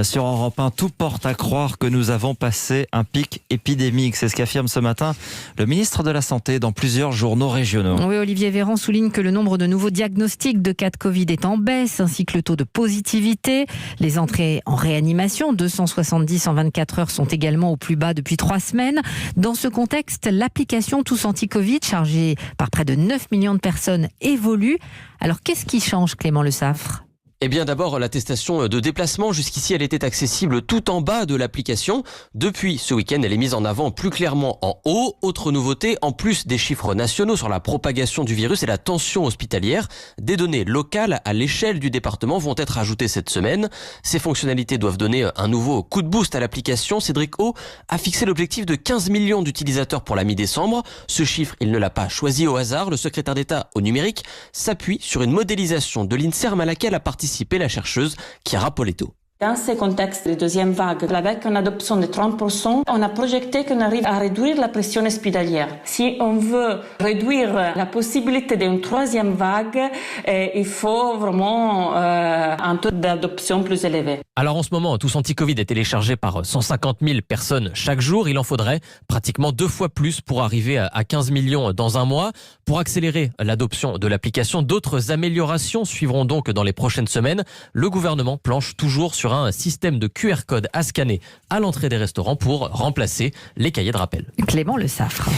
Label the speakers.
Speaker 1: Sur Europe 1, tout porte à croire que nous avons passé un pic épidémique. C'est ce qu'affirme ce matin le ministre de la Santé dans plusieurs journaux régionaux.
Speaker 2: Oui, Olivier Véran souligne que le nombre de nouveaux diagnostics de cas de Covid est en baisse, ainsi que le taux de positivité. Les entrées en réanimation, 270 en 24 heures, sont également au plus bas depuis 3 semaines. Dans ce contexte, l'application Tous Anti-Covid, chargée par près de 9 millions de personnes, évolue. Alors, qu'est-ce qui change, Clément Le Saffre ?
Speaker 3: Eh bien d'abord, l'attestation de déplacement, jusqu'ici elle était accessible tout en bas de l'application. Depuis ce week-end, elle est mise en avant plus clairement en haut. Autre nouveauté, en plus des chiffres nationaux sur la propagation du virus et la tension hospitalière, des données locales à l'échelle du département vont être ajoutées cette semaine. Ces fonctionnalités doivent donner un nouveau coup de boost à l'application. Cédric O a fixé l'objectif de 15 millions d'utilisateurs pour la mi-décembre. Ce chiffre, il ne l'a pas choisi au hasard. Le secrétaire d'État au numérique s'appuie sur une modélisation de l'INSERM à laquelle a participé la chercheuse Chiara Poletto.
Speaker 4: Dans ce contexte de deuxième vague, avec une adoption de 30%, on a projeté qu'on arrive à réduire la pression hospitalière. Si on veut réduire la possibilité d'une troisième vague, il faut vraiment un taux d'adoption plus élevé.
Speaker 3: Alors en ce moment, Tous Anti-Covid est téléchargé par 150 000 personnes chaque jour. Il en faudrait pratiquement 2 fois plus pour arriver à 15 millions dans un mois. Pour accélérer l'adoption de l'application, d'autres améliorations suivront donc dans les prochaines semaines. Le gouvernement planche toujours sur un système de QR code à scanner à l'entrée des restaurants pour remplacer les cahiers de rappel.
Speaker 2: Clément Le Saffre.